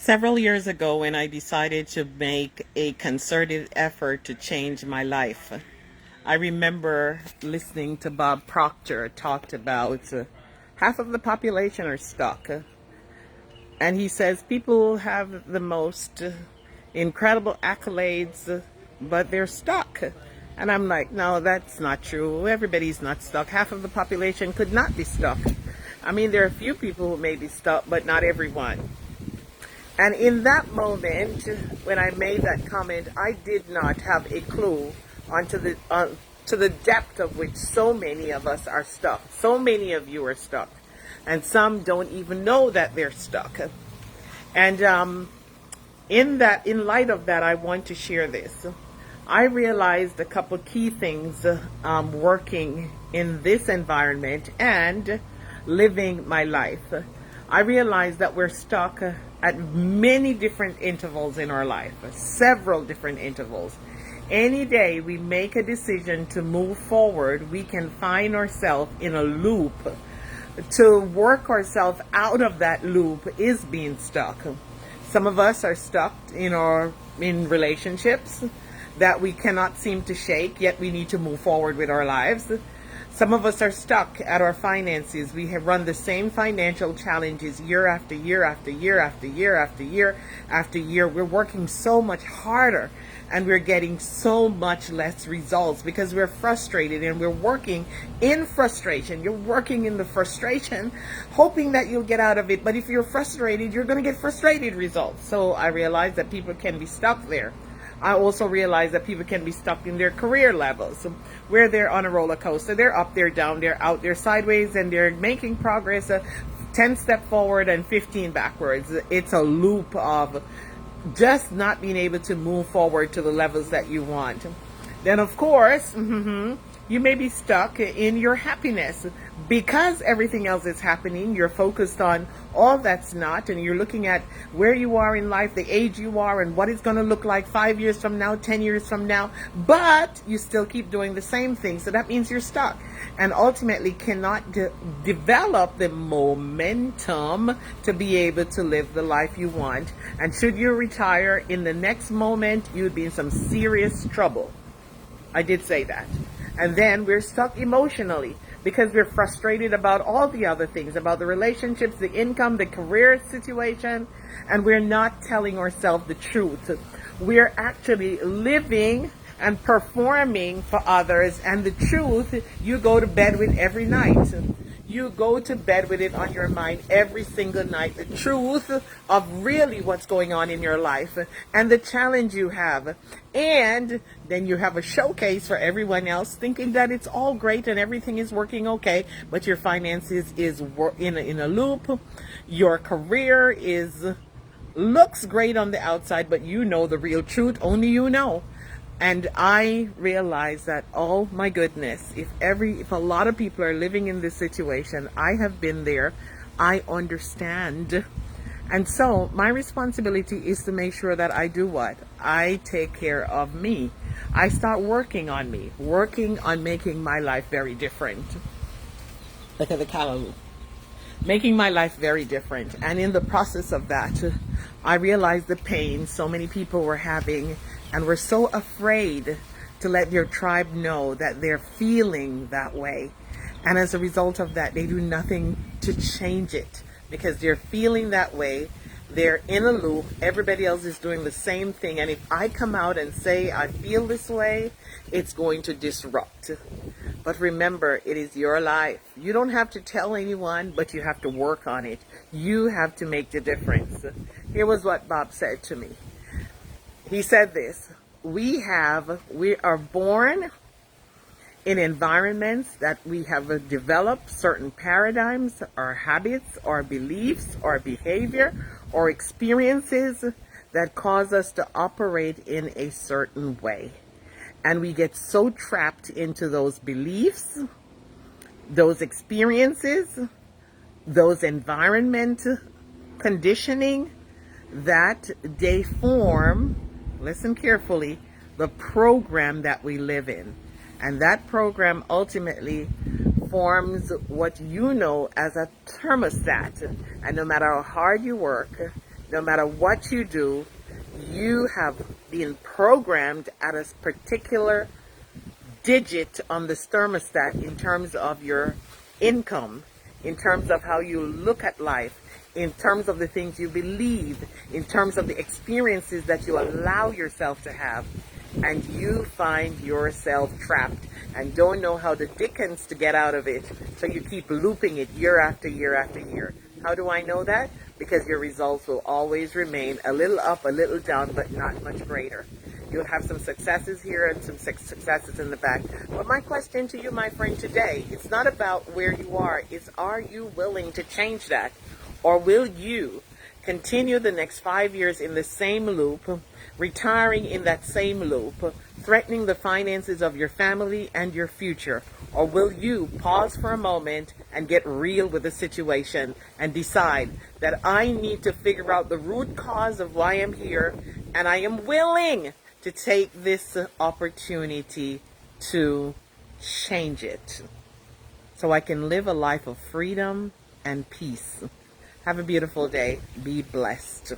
Several years ago, when I decided to make a concerted effort to change my life, I remember listening to Bob Proctor talked about half of the population are stuck. And he says people have the most incredible accolades, but they're stuck. And I'm like, no, that's not true. Everybody's not stuck. Half of the population could not be stuck. I mean, there are a few people who may be stuck, but not everyone. And in that moment, when I made that comment, I did not have a clue onto the to the depth of which so many of us are stuck. So many of you are stuck, and some don't even know that they're stuck. And in light of that, I want to share this. I realized a couple key things working in this environment and living my life. I realized that we're stuck at many different intervals in our life, several different intervals. Any day we make a decision to move forward, we can find ourselves in a loop. To work ourselves out of that loop is being stuck. Some of us are stuck in relationships that we cannot seem to shake, yet we need to move forward with our lives. Some of us are stuck at our finances. We have run the same financial challenges year after year after year after year after year after year. We're working so much harder and we're getting so much less results because we're frustrated and we're working in frustration. You're working in the frustration, hoping that you'll get out of it. But if you're frustrated, you're going to get frustrated results. So I realized that people can be stuck there. I also realize that people can be stuck in their career levels where they're on a roller coaster. They're up, they're down, they're out, they're sideways, and they're making progress 10 steps forward and 15 backwards. It's a loop of just not being able to move forward to the levels that you want. Then, of course, you may be stuck in your happiness because everything else is happening. You're focused on all that's not, and you're looking at where you are in life, the age you are, and what it's going to look like 5 years from now, 10 years from now, but you still keep doing the same thing. So that means you're stuck and ultimately cannot develop the momentum to be able to live the life you want. And should you retire in the next moment, you'd be in some serious trouble. I did say that. And then we're stuck emotionally because we're frustrated about all the other things, about the relationships, the income, the career situation, and we're not telling ourselves the truth. We're actually living and performing for others, and the truth you go to bed with every night. You go to bed with it on your mind every single night. The truth of really what's going on in your life and the challenge you have. And then you have a showcase for everyone else thinking that it's all great and everything is working okay, but your finances is in a loop. Your career looks great on the outside, but you know the real truth. Only you know. And I realized that, oh my goodness, if a lot of people are living in this situation, I have been there, I understand. And so my responsibility is to make sure that I do what? I take care of me. I start working on me, working on making my life very different. Look at the callaloo. Making my life very different. And in the process of that, I realized the pain so many people were having and were so afraid to let their tribe know that they're feeling that way. And as a result of that, they do nothing to change it because they're feeling that way. They're in a loop. Everybody else is doing the same thing. And if I come out and say I feel this way, it's going to disrupt. But remember, it is your life. You don't have to tell anyone, but you have to work on it. You have to make the difference. Here was what Bob said to me. He said this: we are born in environments that we have developed certain paradigms or habits or beliefs or behavior or experiences that cause us to operate in a certain way. And we get so trapped into those beliefs, those experiences, those environment conditioning that they form, listen carefully, the program that we live in. And that program ultimately forms what you know as a thermostat. And no matter how hard you work, No matter what you do, you have been programmed at a particular digit on the thermostat in terms of your income, in terms of how you look at life, in terms of the things you believe, in terms of the experiences that you allow yourself to have. And you find yourself trapped and don't know how the dickens to get out of it. So you keep looping it year after year after year. How do I know that? Because your results will always remain a little up, a little down, but not much greater. You'll have some successes here and some successes in the back. But my question to you, my friend, today, it's not about where you are you willing to change that? Or will you continue the next 5 years in the same loop, retiring in that same loop, threatening the finances of your family and your future? Or will you pause for a moment and get real with the situation and decide that I need to figure out the root cause of why I'm here, and I am willing to take this opportunity to change it so I can live a life of freedom and peace? Have a beautiful day. Be blessed.